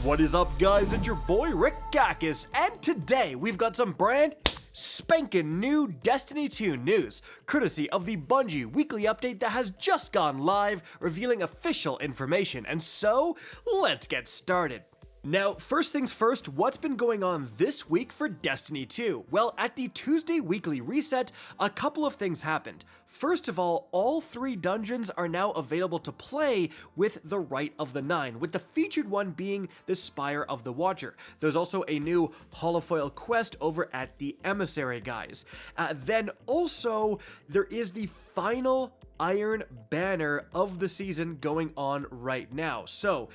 What is up, guys? It's your boy Rick Gakis, and today we've got some brand spanking new Destiny 2 news, courtesy of the Bungie weekly update that has just gone live, revealing official information. And so, let's get started. Now, first things first, what's been going on this week for Destiny 2? Well, at the Tuesday weekly reset, a couple of things happened. First of all 3 dungeons are now available to play with the Rite of the Nine, with the featured one being the Spire of the Watcher. There's also a new holofoil quest over at the Emissary, guys. Then also, there is the final Iron Banner of the season going on right now. So,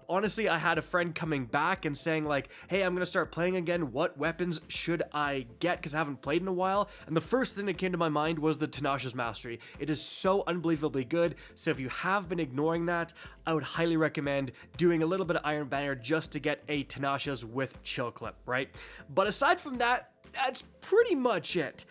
honestly, I had a friend coming back and saying like, hey, I'm gonna start playing again. What weapons should I get? Because I haven't played in a while. And the first thing that came to my mind was the Tenacious Mastery. It is so unbelievably good. So if you have been ignoring that, I would highly recommend doing a little bit of Iron Banner just to get a Tenacious with Chill Clip, right? But aside from that, that's pretty much it.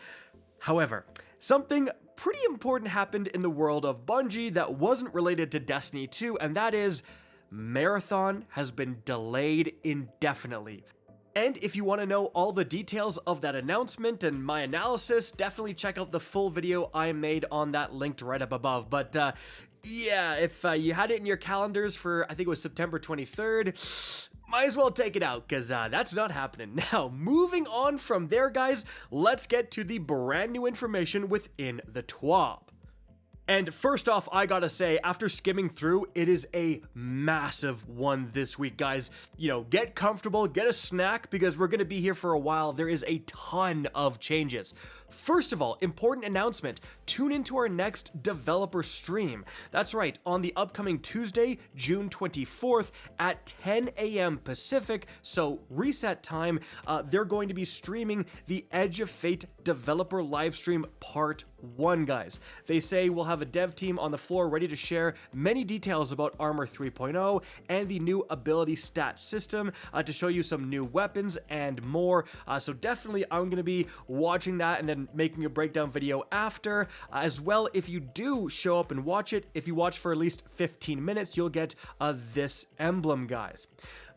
However, something pretty important happened in the world of Bungie that wasn't related to Destiny 2, and that is Marathon has been delayed indefinitely. And if you want to know all the details of that announcement and my analysis, definitely check out the full video I made on that linked right up above. But yeah, if you had it in your calendars for, I think it was September 23rd, might as well take it out, because that's not happening. Now, moving on from there, guys, let's get to the brand new information within the TWAB. And first off, I gotta say, after skimming through, it is a massive one this week, guys. You know, get comfortable, get a snack, because we're gonna be here for a while. There is a ton of changes. First of all, important announcement, tune into our next developer stream. That's right, on the upcoming Tuesday, June 24th at 10 a.m. Pacific, so reset time, they're going to be streaming the Edge of Fate developer livestream part 1, guys. They say we'll have a dev team on the floor ready to share many details about Armor 3.0 and the new ability stat system to show you some new weapons and more. So definitely I'm going to be watching that and then making a breakdown video after. As well, if you do show up and watch it, if you watch for at least 15 minutes, you'll get this emblem, guys.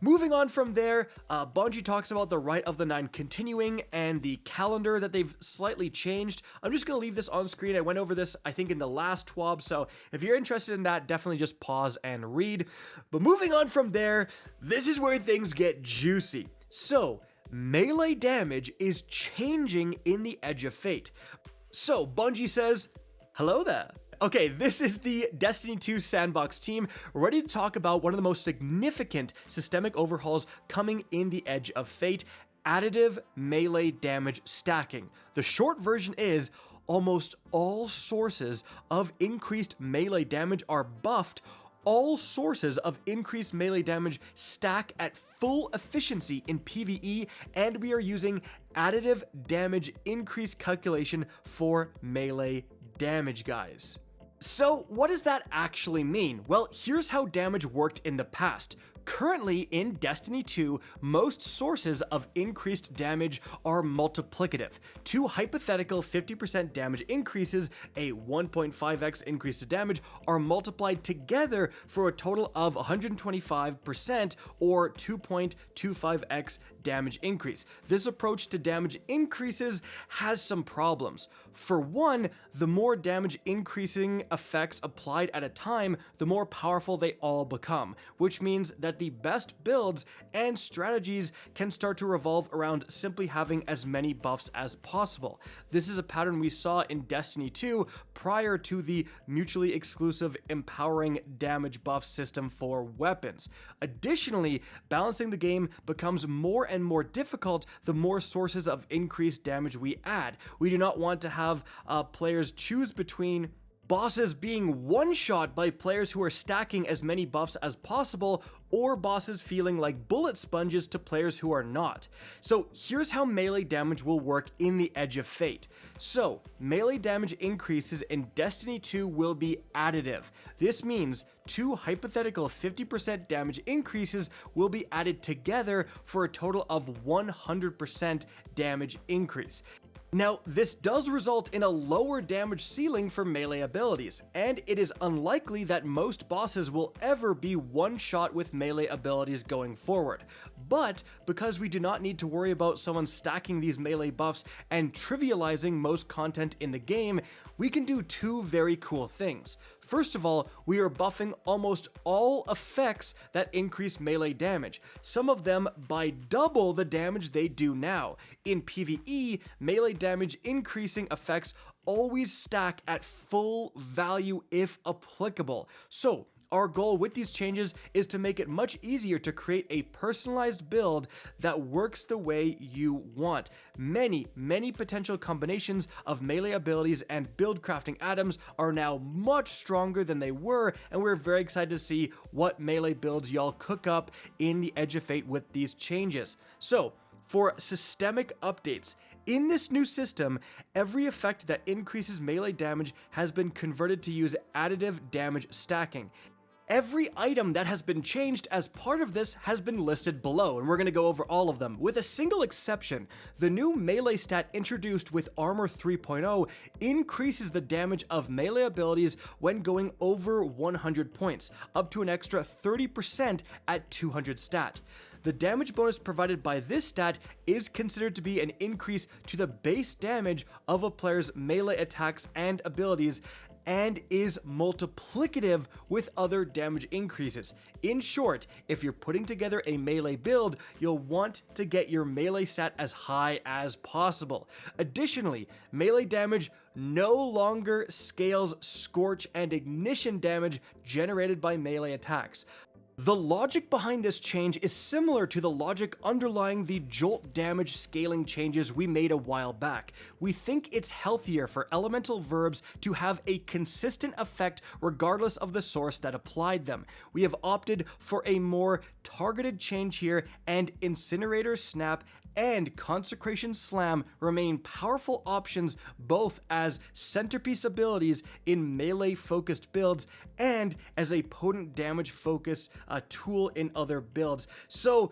Moving on from there, Bungie talks about the Rite of the Nine continuing and the calendar that they've slightly changed. I'm just going to leave this on screen. I went over this, I think, in the last TWAB, so if you're interested in that, definitely just pause and read. But moving on from there, this is where things get juicy. So, melee damage is changing in the Edge of Fate. So, Bungie says, hello there. Okay, this is the Destiny 2 Sandbox team, ready to talk about one of the most significant systemic overhauls coming in the Edge of Fate, additive melee damage stacking. The short version is, almost all sources of increased melee damage are buffed. All sources of increased melee damage stack at full efficiency in PvE, and we are using additive damage increase calculation for melee damage, guys. So what does that actually mean? Well, here's how damage worked in the past. Currently, in Destiny 2, most sources of increased damage are multiplicative. 2 hypothetical 50% damage increases, a 1.5x increase to damage, are multiplied together for a total of 125% or 2.25x damage increase. This approach to damage increases has some problems. For one, the more damage increasing effects applied at a time, the more powerful they all become, which means that the best builds and strategies can start to revolve around simply having as many buffs as possible. This is a pattern we saw in Destiny 2 prior to the mutually exclusive empowering damage buff system for weapons. Additionally, balancing the game becomes more and more difficult the more sources of increased damage we add. We do not want to have players choose between bosses being one-shot by players who are stacking as many buffs as possible, or bosses feeling like bullet sponges to players who are not. So here's how melee damage will work in the Edge of Fate. So, melee damage increases in Destiny 2 will be additive. This means 2 hypothetical 50% damage increases will be added together for a total of 100% damage increase. Now, this does result in a lower damage ceiling for melee abilities, and it is unlikely that most bosses will ever be one-shot with melee abilities going forward. But because we do not need to worry about someone stacking these melee buffs and trivializing most content in the game, we can do two very cool things. First of all, we are buffing almost all effects that increase melee damage, some of them by double the damage they do now. In PvE, melee damage increasing effects always stack at full value if applicable. So, our goal with these changes is to make it much easier to create a personalized build that works the way you want. Many potential combinations of melee abilities and build crafting items are now much stronger than they were, and we're very excited to see what melee builds y'all cook up in the Edge of Fate with these changes. So, for systemic updates, in this new system, every effect that increases melee damage has been converted to use additive damage stacking. Every item that has been changed as part of this has been listed below, and we're going to go over all of them. With a single exception, the new melee stat introduced with Armor 3.0 increases the damage of melee abilities when going over 100 points, up to an extra 30% at 200 stat. The damage bonus provided by this stat is considered to be an increase to the base damage of a player's melee attacks and abilities, and is multiplicative with other damage increases. In short, if you're putting together a melee build, you'll want to get your melee stat as high as possible. Additionally, melee damage no longer scales scorch and ignition damage generated by melee attacks. The logic behind this change is similar to the logic underlying the jolt damage scaling changes we made a while back. We think it's healthier for elemental verbs to have a consistent effect regardless of the source that applied them. We have opted for a more targeted change here, and Incinerator Snap and Consecration Slam remain powerful options both as centerpiece abilities in melee-focused builds and as a potent damage-focused tool in other builds. So,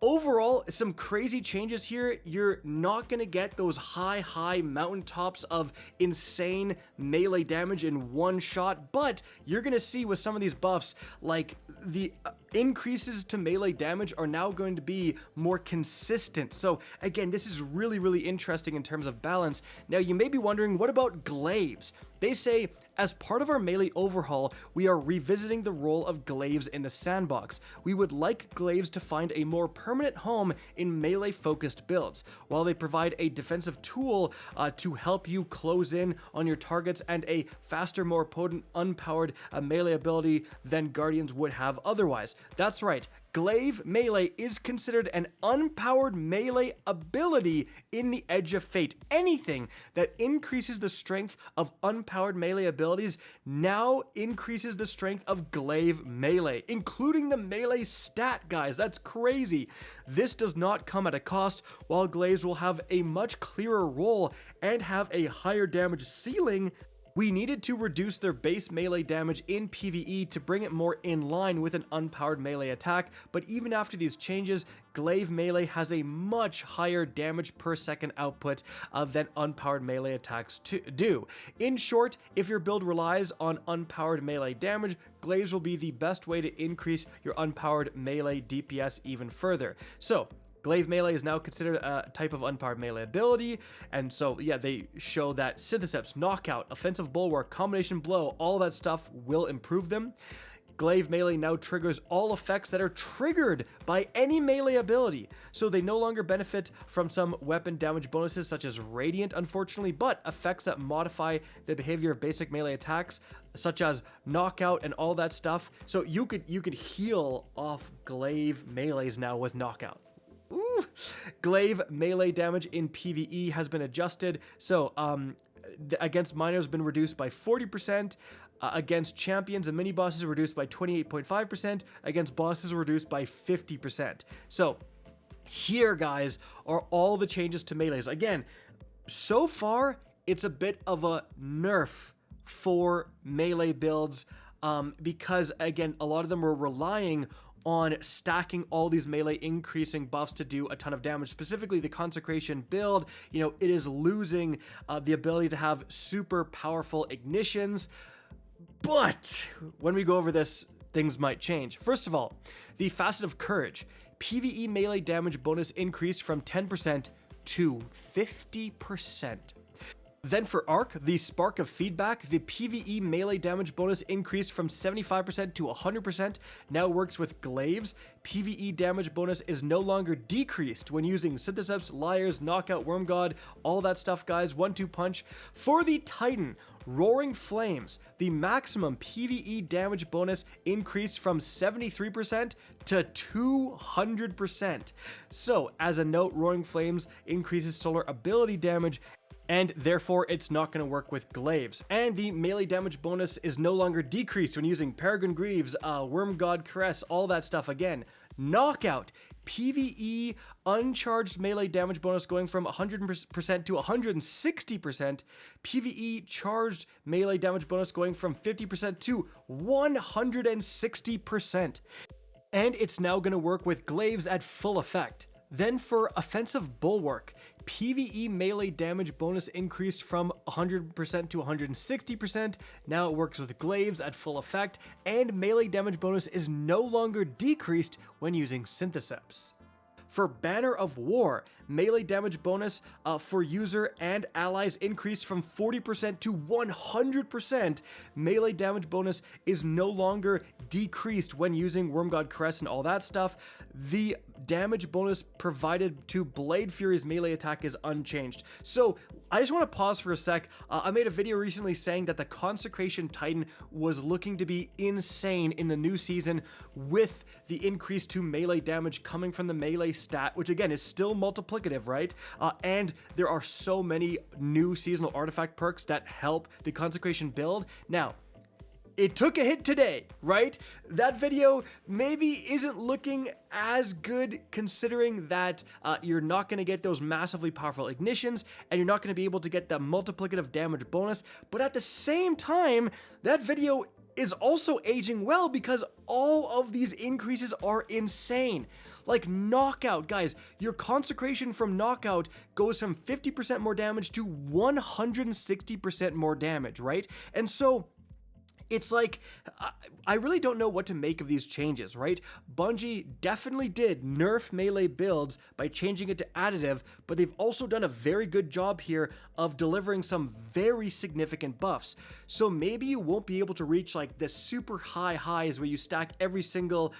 overall, some crazy changes here. You're not going to get those high mountaintops of insane melee damage in one shot, but you're going to see with some of these buffs, like the increases to melee damage are now going to be more consistent. So again, this is really interesting in terms of balance. Now you may be wondering, what about glaives? They say, as part of our melee overhaul, we are revisiting the role of glaives in the sandbox. We would like glaives to find a more permanent home in melee-focused builds. While they provide a defensive tool to help you close in on your targets and a faster, more potent, unpowered melee ability than Guardians would have otherwise. That's right. Glaive Melee is considered an unpowered melee ability in the Edge of Fate. Anything that increases the strength of unpowered melee abilities now increases the strength of Glaive Melee, including the melee stat, guys. That's crazy. This does not come at a cost, while Glaives will have a much clearer role and have a higher damage ceiling. We needed to reduce their base melee damage in PvE to bring it more in line with an unpowered melee attack, but even after these changes, Glaive Melee has a much higher damage per second output than unpowered melee attacks do. In short, if your build relies on unpowered melee damage, Glaives will be the best way to increase your unpowered melee DPS even further. So, Glaive Melee is now considered a type of unpowered melee ability, and so yeah, they show that Syntheseps, Knockout, Offensive Bulwark, Combination Blow, all that stuff will improve them. Glaive Melee now triggers all effects that are triggered by any melee ability, so they no longer benefit from some weapon damage bonuses such as Radiant, unfortunately, but effects that modify the behavior of basic melee attacks, such as Knockout and all that stuff. So you could heal off Glaive Melees now with Knockout. Ooh. Glaive melee damage in PvE has been adjusted, so against minors been reduced by 40%, against champions and mini bosses reduced by 28.5%, against bosses reduced by 50%. So here, guys, are all the changes to melees. Again, so far it's a bit of a nerf for melee builds, because again, a lot of them were relying on stacking all these melee increasing buffs to do a ton of damage. Specifically, the Consecration build, you know, it is losing the ability to have super powerful ignitions. But when we go over this, things might change. First of all, the Facet of Courage. PvE melee damage bonus increased from 10% to 50%. Then for Arc, the Spark of Feedback, the PvE melee damage bonus increased from 75% to 100%, now works with Glaives. PvE damage bonus is no longer decreased when using Syntheseps, Liars, Knockout, Worm God, all that stuff, guys, 1-2 punch. For the Titan, Roaring Flames, the maximum PvE damage bonus increased from 73% to 200%. So, as a note, Roaring Flames increases solar ability damage, and therefore it's not going to work with Glaives. And the melee damage bonus is no longer decreased when using Peregrine Greaves, Worm God Caress, all that stuff again. Knockout, PvE uncharged melee damage bonus going from 100% to 160%, PvE charged melee damage bonus going from 50% to 160%. And it's now going to work with Glaives at full effect. Then for Offensive Bulwark, PvE melee damage bonus increased from 100% to 160%, now it works with Glaives at full effect, and melee damage bonus is no longer decreased when using Syntheseps. For Banner of War, melee damage bonus for user and allies increased from 40% to 100%. Melee damage bonus is no longer decreased when using Worm God Caress and all that stuff. The damage bonus provided to Blade Fury's melee attack is unchanged. So I just want to pause for a sec. I made a video recently saying that the Consecration Titan was looking to be insane in the new season with the increase to melee damage coming from the melee stat, which again is still multiplicative, right? And there are so many new seasonal artifact perks that help the Consecration build. Now, it took a hit today, right? That video maybe isn't looking as good considering that you're not going to get those massively powerful ignitions and you're not going to be able to get the multiplicative damage bonus. But at the same time, that video is also aging well because all of these increases are insane. Like Knockout, guys, your Consecration from Knockout goes from 50% more damage to 160% more damage, right? And so it's like, I really don't know what to make of these changes, right? Bungie definitely did nerf melee builds by changing it to additive, but they've also done a very good job here of delivering some very significant buffs. So maybe you won't be able to reach like the super high highs where you stack every single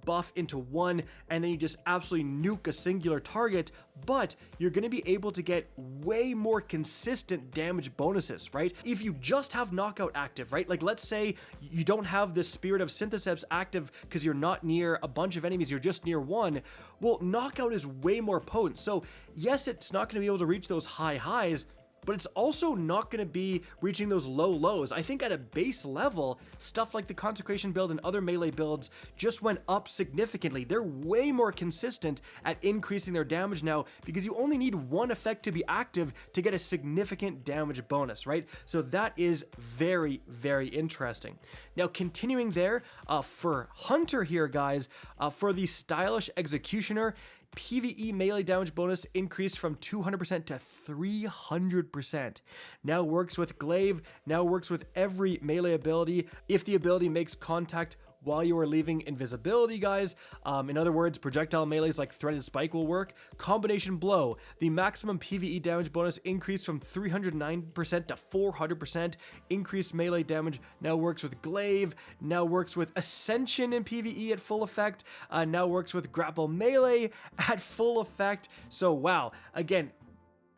buff into one and then you just absolutely nuke a singular target, but you're going to be able to get way more consistent damage bonuses, right? If you just have Knockout active, right? Like let's say you don't have the Spirit of Syntheseps active because you're not near a bunch of enemies, you're just near one. Well, Knockout is way more potent. So yes, it's not going to be able to reach those high highs, but it's also not going to be reaching those low lows. I think at a base level, stuff like the Consecration build and other melee builds just went up significantly. They're way more consistent at increasing their damage now because you only need one effect to be active to get a significant damage bonus, right? So that is very, very interesting. Now, continuing there, for Hunter here, guys, for the Stylish Executioner, PvE melee damage bonus increased from 200% to 300%. Now works with Glaive, now works with every melee ability if the ability makes contact while you are leaving invisibility, guys. In other words, projectile melees like Threaded Spike will work. Combination Blow, the maximum PvE damage bonus increased from 309% to 400%. Increased melee damage now works with Glaive, now works with Ascension in PvE at full effect, now works with Grapple Melee at full effect. So wow, again,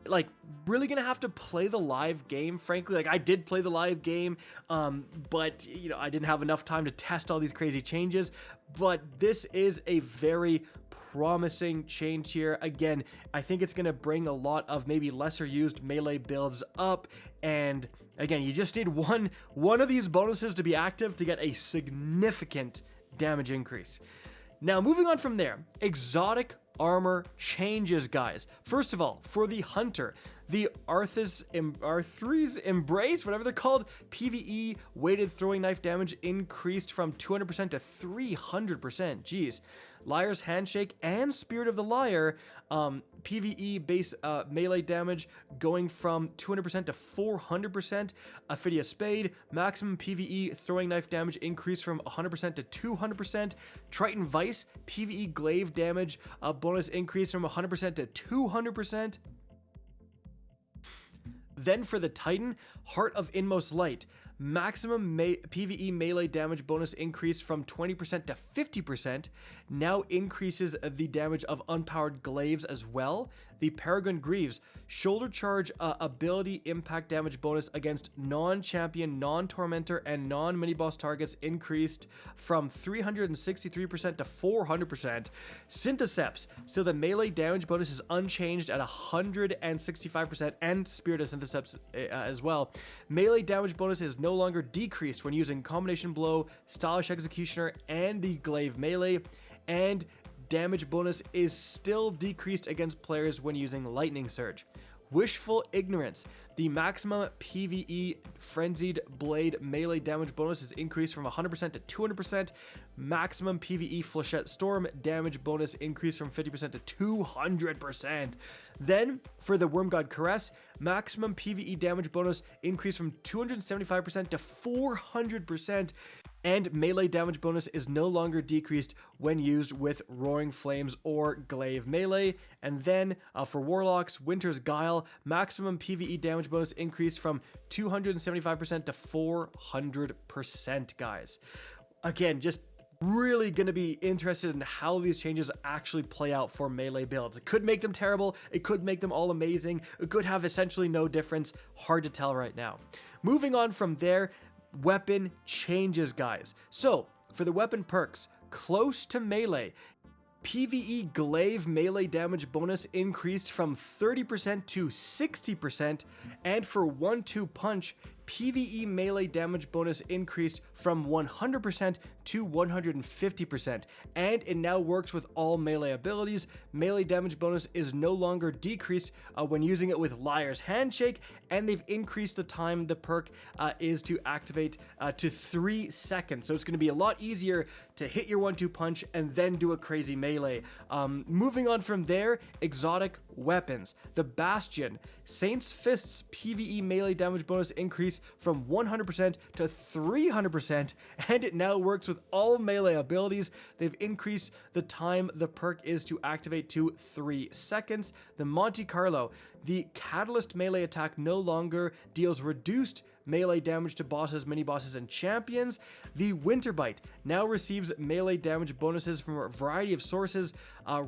like really gonna have to play the live game, frankly. Like I did play the live game, but you know, I didn't have enough time to test all these crazy changes, but this is a very promising change here. Again, I think it's gonna bring a lot of maybe lesser used melee builds up, and again, you just need one of these bonuses to be active to get a significant damage increase. Now moving on from there, exotic armor changes, guys. First of all, for the Hunter, The Arthur's Embrace, whatever they're called, PvE weighted throwing knife damage increased from 200% to 300%. Jeez. Liar's Handshake and Spirit of the Liar, PvE base melee damage going from 200% to 400%. Ophidia Spade, maximum PvE throwing knife damage increased from 100% to 200%. Triton Vice, PvE glaive damage bonus increase from 100% to 200%. Then for the Titan, Heart of Inmost Light, maximum PvE melee damage bonus increased from 20% to 50%, now increases the damage of unpowered glaives as well. The Peregrine Greaves, shoulder charge ability impact damage bonus against non-champion, non-tormentor, and non-mini-boss targets increased from 363% to 400%. Syntheseps, so the melee damage bonus is unchanged at 165%, and Spirit of Syntheseps as well. Melee damage bonus is no longer decreased when using Combination Blow, Stylish Executioner, and the Glaive melee, and damage bonus is still decreased against players when using Lightning Surge. Wishful Ignorance, the maximum PvE Frenzied Blade melee damage bonus is increased from 100% to 200%. Maximum PvE Flechette Storm damage bonus increased from 50% to 200%. Then, for the Wormgod Caress, maximum PvE damage bonus increased from 275% to 400%. And melee damage bonus is no longer decreased when used with Roaring Flames or Glaive melee. And then for Warlocks, Winter's Guile, maximum PvE damage bonus increased from 275% to 400%, guys. Again, just really going to be interested in how these changes actually play out for melee builds. It could make them terrible, it could make them all amazing, it could have essentially no difference. Hard to tell right now. Moving on from there, weapon changes, guys. So for the weapon perks, close to melee, PvE glaive melee damage bonus increased from 30% to 60%, and for 1-2 punch, PvE melee damage bonus increased from 100% to 150%, and it now works with all melee abilities. Melee damage bonus is no longer decreased when using it with Liar's Handshake, and they've increased the time the perk is to activate to 3 seconds. So it's going to be a lot easier to hit your 1-2 punch and then do a crazy melee. Moving on from there, exotic weapons. The Bastion, Saint's Fist's PvE melee damage bonus increase from 100% to 300%, and it now works with all melee abilities. They've increased the time the perk is to activate to 3 seconds. The Monte Carlo, the Catalyst melee attack no longer deals reduced melee damage to bosses, mini-bosses, and champions. The Winterbite now receives melee damage bonuses from a variety of sources,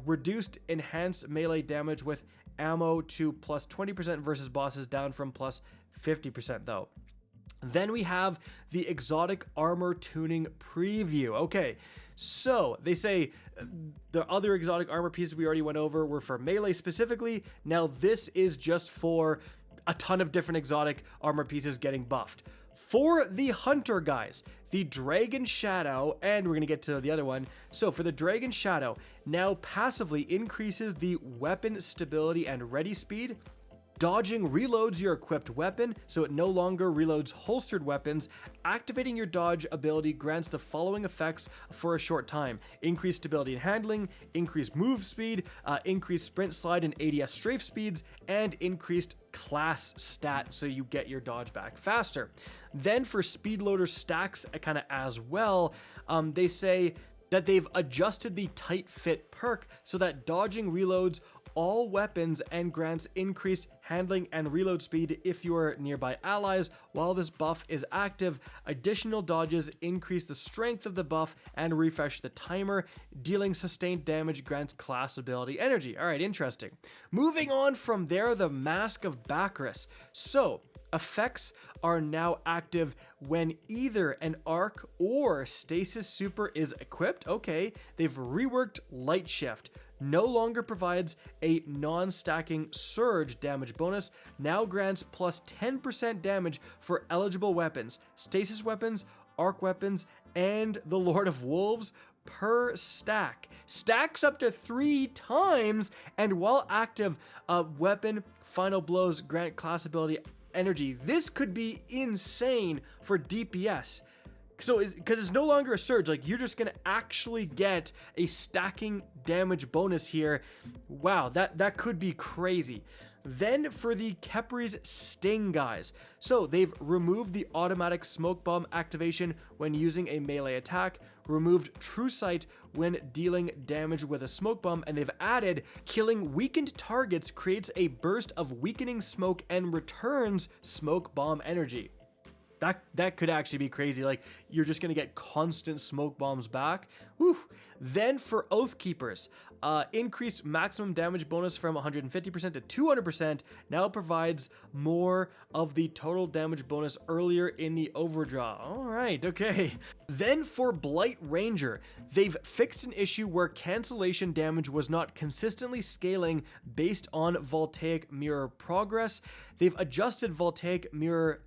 reduced enhanced melee damage with ammo to plus 20% versus bosses, down from plus 50% though. Then we have the exotic armor tuning preview. Okay, so they say the other exotic armor pieces we already went over were for melee specifically. Now this is just for a ton of different exotic armor pieces getting buffed. For the Hunter, guys, the Dragon Shadow, and we're going to get to the other one. So for the Dragon Shadow, now passively increases the weapon stability and ready speed. Dodging reloads your equipped weapon, so it no longer reloads holstered weapons. Activating your dodge ability grants the following effects for a short time: increased stability and handling, increased move speed, increased sprint, slide, and ADS strafe speeds, and increased class stat, so you get your dodge back faster. Then for speed loader stacks kind of as well, they say that they've adjusted the tight fit perk so that dodging reloads all weapons and grants increased handling and reload speed if you are nearby allies. While this buff is active, additional dodges increase the strength of the buff and refresh the timer. Dealing sustained damage grants class ability energy. All right, interesting. Moving on from there, the Mask of Bacchus. So effects are now active when either an arc or stasis super is equipped. Okay, they've reworked Light Shift. No longer provides a non-stacking surge damage bonus, now grants plus 10% damage for eligible weapons, stasis weapons, arc weapons, and the Lord of Wolves per stack. Stacks up to 3 times, and while active, a weapon final blows grant class ability energy. This could be insane for DPS. So, because it's no longer a surge, like you're just gonna actually get a stacking damage bonus here. Wow, that could be crazy. Then for the Khepri's Sting, guys. So they've removed the automatic smoke bomb activation when using a melee attack, removed True Sight when dealing damage with a smoke bomb, and they've added killing weakened targets creates a burst of weakening smoke and returns smoke bomb energy. That could actually be crazy. Like, you're just going to get constant smoke bombs back. Whew. Then for Oathkeepers, increased maximum damage bonus from 150% to 200% now provides more of the total damage bonus earlier in the overdraw. All right, okay. Then for Blight Ranger, they've fixed an issue where cancellation damage was not consistently scaling based on Voltaic Mirror progress. They've adjusted Voltaic Mirror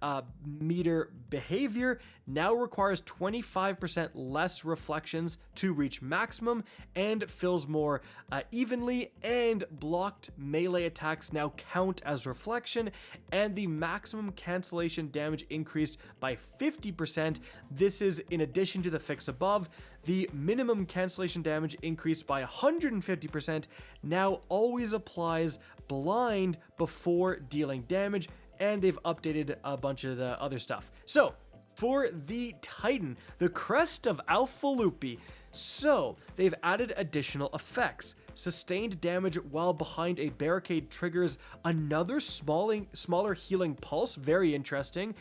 meter behavior, now requires 25% less reflections to reach maximum and fills more evenly, and blocked melee attacks now count as reflection, and the maximum cancellation damage increased by 50%. This is in addition to the fix above. The minimum cancellation damage increased by 150%, now always applies blind before dealing damage, and they've updated a bunch of the other stuff. So, for the Titan, the Crest of Alpha Lupi, so they've added additional effects. Sustained damage while behind a barricade triggers another smaller healing pulse, very interesting.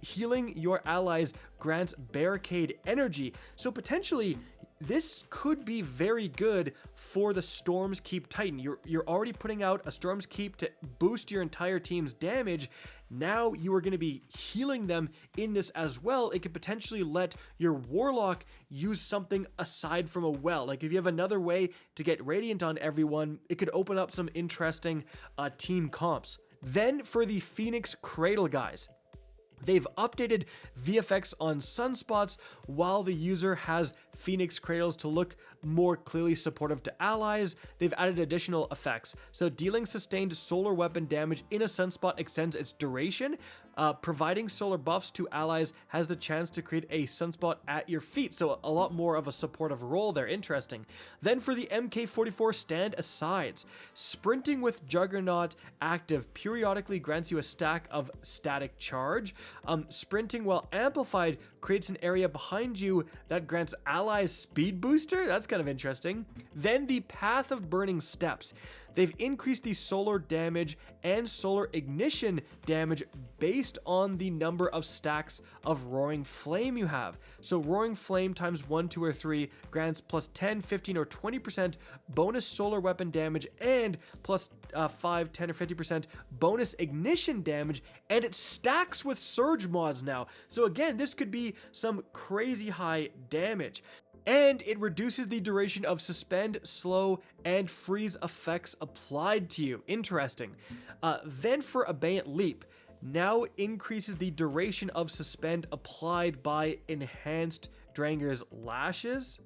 Healing your allies grants barricade energy, so potentially this could be very good for the Storm's Keep Titan. You're already putting out a Storm's Keep to boost your entire team's damage. Now you are going to be healing them in this as well. It could potentially let your Warlock use something aside from a well. Like if you have another way to get Radiant on everyone, it could open up some interesting team comps. Then for the Phoenix Cradle, guys. They've updated VFX on sunspots while the user has Phoenix Cradles to look more clearly supportive to allies. They've added additional effects. So dealing sustained solar weapon damage in a sunspot extends its duration. Providing solar buffs to allies has the chance to create a sunspot at your feet. So a lot more of a supportive role there. Interesting. Then for the MK44 stand asides, sprinting with Juggernaut active periodically grants you a stack of static charge. Sprinting while amplified creates an area behind you that grants allies speed booster. That's kind of interesting. Then the Path of Burning Steps. They've increased the solar damage and solar ignition damage based on the number of stacks of Roaring Flame you have. So Roaring Flame times 1, 2, or 3 grants plus 10, 15, or 20% bonus solar weapon damage and plus 5, 10, or 50% bonus ignition damage, and it stacks with surge mods now. So again, this could be some crazy high damage. And it reduces the duration of suspend, slow, and freeze effects applied to you. Interesting. Then for Abeyant Leap, now increases the duration of suspend applied by enhanced Dranger's Lashes.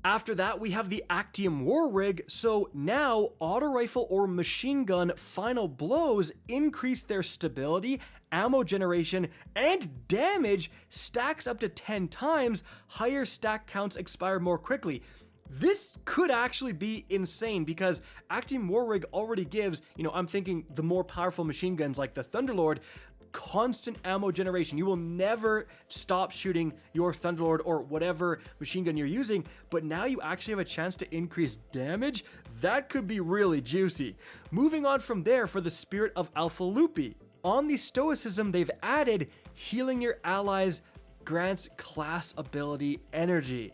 After that, we have the Actium War Rig, so now auto rifle or machine gun final blows increase their stability, ammo generation, and damage stacks up to 10 times, higher stack counts expire more quickly. This could actually be insane because Actium War Rig already gives, I'm thinking the more powerful machine guns like the Thunderlord, constant ammo generation. You will never stop shooting your Thunderlord or whatever machine gun you're using, but now you actually have a chance to increase damage. That could be really juicy. Moving on from there, for the Spirit of Alpha Lupi. On the Stoicism, they've added healing your allies grants class ability energy.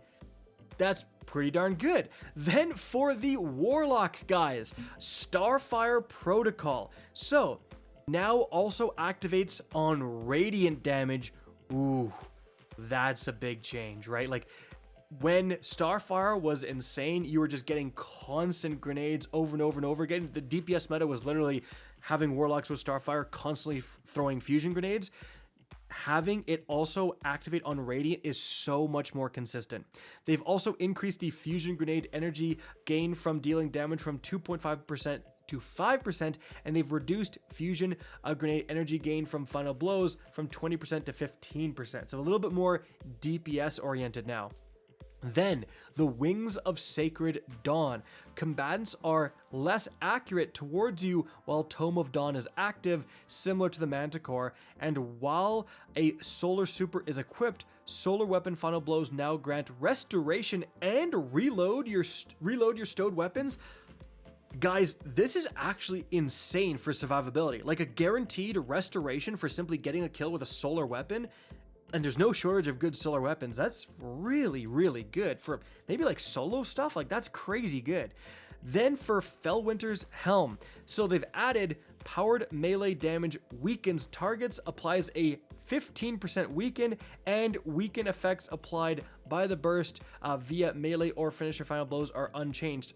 That's pretty darn good. Then for the Warlock, guys, Starfire Protocol. So now also activates on radiant damage. Ooh, that's a big change, right? Like when Starfire was insane, you were just getting constant grenades over and over and over again. The DPS meta was literally having Warlocks with Starfire constantly throwing fusion grenades. having it also activate on Radiant is so much more consistent. They've also increased the fusion grenade energy gain from dealing damage from 2.5% to 5%, and they've reduced fusion grenade energy gain from final blows from 20% to 15%. So a little bit more DPS oriented now. Then, the Wings of Sacred Dawn. Combatants are less accurate towards you while Tome of Dawn is active, similar to the Manticore, and while a Solar Super is equipped, Solar Weapon Final Blows now grant restoration and reload your stowed weapons. Guys, this is actually insane for survivability. Like a guaranteed restoration for simply getting a kill with a solar weapon. And there's no shortage of good solar weapons. That's really, really good for maybe like solo stuff. Like that's crazy good. Then for Fellwinter's Helm. So they've added powered melee damage weakens targets, applies a 15% weaken, and weaken effects applied by the burst via melee or finisher final blows are unchanged.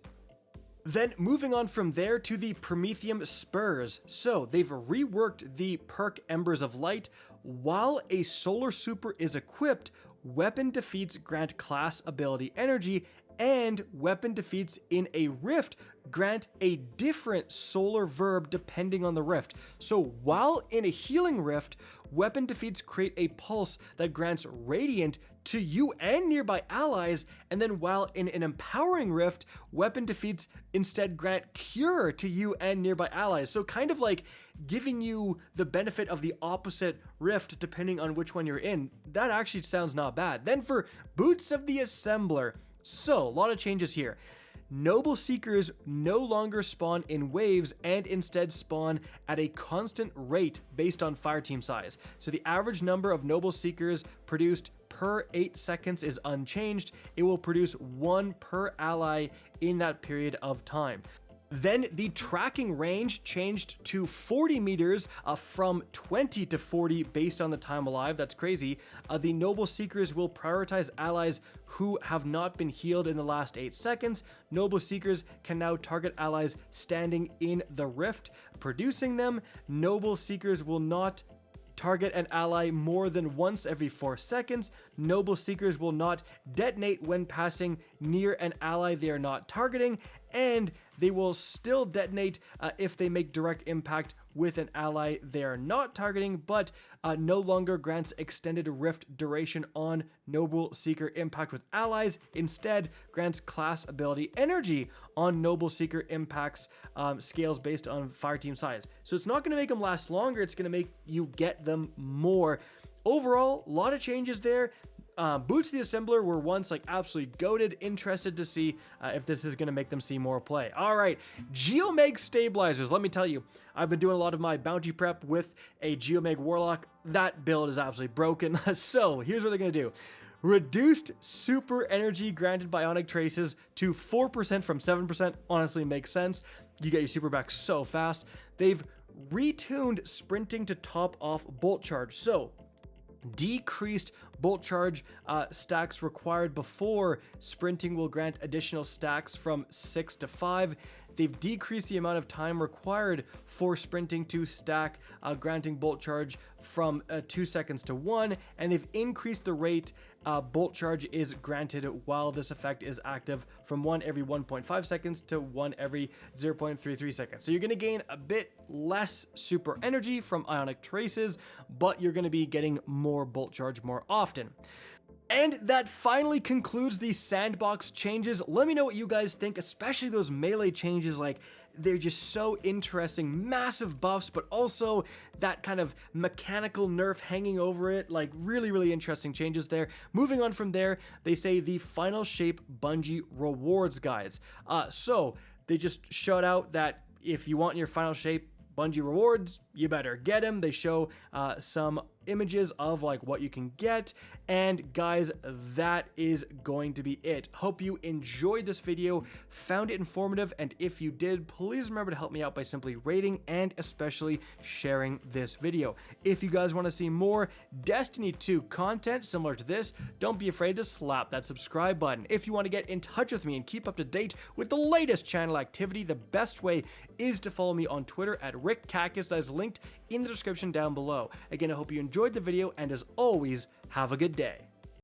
Then moving on from there to the Prometheum Spurs. So they've reworked the perk Embers of Light. While a Solar Super is equipped, weapon defeats grant class ability energy, and weapon defeats in a rift grant a different solar verb depending on the rift. So while in a healing rift, weapon defeats create a pulse that grants radiant to you and nearby allies, and then while in an empowering rift, weapon defeats instead grant cure to you and nearby allies. So kind of like giving you the benefit of the opposite rift depending on which one you're in. That actually sounds not bad. Then for Boots of the Assembler. So a lot of changes here. Noble Seekers no longer spawn in waves and instead spawn at a constant rate based on fireteam size. So the average number of Noble Seekers produced per 8 seconds is unchanged. It will produce 1 per ally in that period of time. Then the tracking range changed to 40 meters from 20 to 40 based on the time alive. That's crazy. The Noble Seekers will prioritize allies who have not been healed in the last 8 seconds. Noble Seekers can now target allies standing in the rift, producing them. Noble Seekers will not target an ally more than once every 4 seconds. Noble Seekers will not detonate when passing near an ally they are not targeting, and they will still detonate if they make direct impact with an ally they are not targeting, but no longer grants extended rift duration on Noble Seeker impact with allies. Instead, grants class ability energy on Noble Seeker impacts scales based on fireteam size. So it's not going to make them last longer, it's going to make you get them more. Overall, a lot of changes there. Boots of the Assembler were once like absolutely goated, interested to see if this is going to make them see more play. All right, Geomag Stabilizers. Let me tell you, I've been doing a lot of my bounty prep with a Geomag Warlock. That build is absolutely broken. So here's what they're going to do. Reduced super energy granted by Ionic Traces to 4% from 7%. Honestly makes sense. You get your super back so fast. They've retuned sprinting to top off bolt charge. So decreased bolt charge stacks required before sprinting will grant additional stacks from 6 to 5. They've decreased the amount of time required for sprinting to stack, granting bolt charge from 2 seconds to 1, and they've increased the rate bolt charge is granted while this effect is active from 1 every 1.5 seconds to 1 every 0.33 seconds. So you're going to gain a bit less super energy from Ionic Traces, but you're going to be getting more bolt charge more often. And that finally concludes the sandbox changes. Let me know what you guys think, especially those melee changes. Like, they're just so interesting. Massive buffs, but also that kind of mechanical nerf hanging over it. Like, really, really interesting changes there. Moving on from there, they say the final shape Bungie rewards guides. So they just showed out that if you want your final shape Bungie rewards, you better get them. They show some images of like what you can get, and guys, that is going to be it. Hope you enjoyed this video, found it informative, and if you did, please remember to help me out by simply rating and especially sharing this video. If you guys want to see more Destiny 2 content similar to this, don't be afraid to slap that subscribe button. If you want to get in touch with me and keep up to date with the latest channel activity, the best way is to follow me on Twitter at RickCactus. That is linked in the description down below. Again, I hope you enjoyed the video, and as always, have a good day.